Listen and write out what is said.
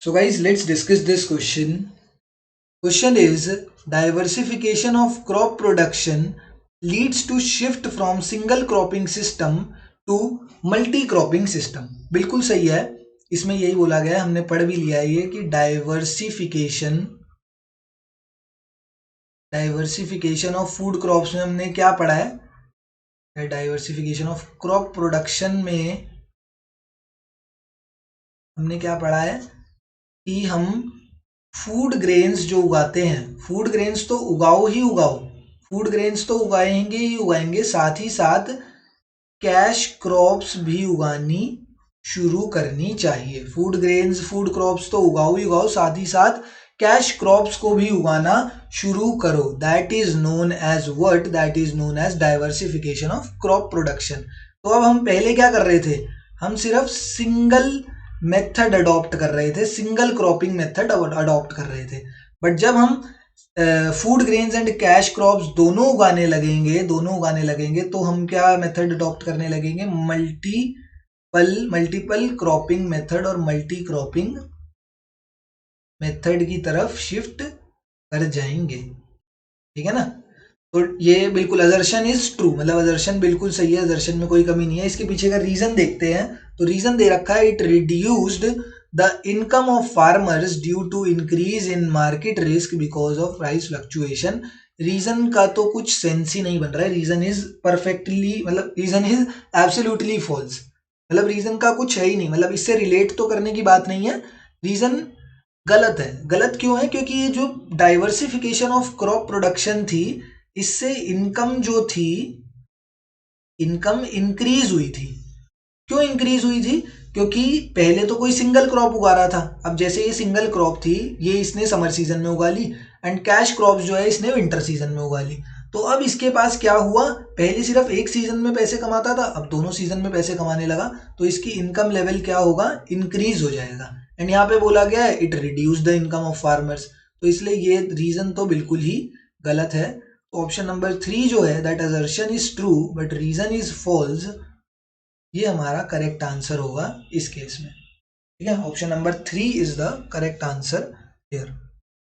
So guys, let's discuss this question. Question is, diversification of crop production leads to shift from single cropping system to multi cropping system. बिल्कुल सही है, इसमें यही बोला गया है, हमने पढ़ भी लिया है ये कि डाइवर्सिफिकेशन ऑफ फूड क्रॉप्स में हमने क्या पढ़ा है, डाइवर्सिफिकेशन ऑफ क्रॉप प्रोडक्शन में हमने क्या पढ़ा है कि हम फूड ग्रेन्स जो उगाते हैं, फूड ग्रेन्स तो उगाओ ही उगाओ, फूड ग्रेन्स तो उगाएंगे ही उगाएंगे, साथ ही साथ कैश क्रॉप्स भी उगानी शुरू करनी चाहिए। फूड ग्रेन्स फूड क्रॉप्स तो उगाओ ही उगाओ, साथ ही साथ कैश क्रॉप्स को भी उगाना शुरू करो। That is known as what? That is known as diversification of crop production. तो अब हम पहले क्या कर रहे थे, हम सिर्फ सिंगल मेथड अडॉप्ट कर रहे थे, सिंगल क्रॉपिंग मेथड अडॉप्ट कर रहे थे। बट जब हम food grains and cash crops दोनों उगाने लगेंगे तो हम क्या मेथड अडॉप्ट करने लगेंगे? मल्टीपल क्रॉपिंग मेथड और मल्टी क्रॉपिंग मेथड की तरफ शिफ्ट कर जाएंगे। ठीक है ना? तो ये बिल्कुल असर्शन इज ट्रू, मतलब असर्शन बिल्कुल सही है, असर्शन में कोई कमी नहीं है। इसके पीछे का रीजन देखते हैं। तो रीजन दे रखा है, it reduced the income of farmers due to increase in market risk because of price fluctuation. Reason का तो कुछ सेंस ही नहीं बन रहा है, रीजन इज परफेक्टली, मतलब रीजन इज एब्सोल्युटली फॉल्स, मतलब रीजन का कुछ है ही नहीं, मतलब इससे रिलेट तो करने की बात नहीं है, रीजन गलत है। गलत क्यों है? क्योंकि ये जो डाइवर्सिफिकेशन ऑफ क्रॉप प्रोडक्शन थी, इससे इनकम जो थी, इनकम इंक्रीज हुई थी। क्यों इंक्रीज हुई थी? क्योंकि पहले तो कोई सिंगल क्रॉप उगा रहा था, अब जैसे ये सिंगल क्रॉप थी, ये इसने समर सीजन में उगा ली, एंड कैश क्रॉप जो है इसने विंटर सीजन में उगा ली। तो अब इसके पास क्या हुआ, पहले सिर्फ एक सीजन में पैसे कमाता था, अब दोनों सीजन में पैसे कमाने लगा, तो इसकी इनकम लेवल क्या होगा? इंक्रीज हो जाएगा। एंड यहाँ पे बोला गया है it reduce the income of farmers, तो इसलिए ये रीजन तो बिल्कुल ही गलत है। ऑप्शन नंबर 3 जो है, that assertion is true but reason is false, ये हमारा करेक्ट आंसर होगा इस केस में। ठीक है, option number 3 is the correct answer here.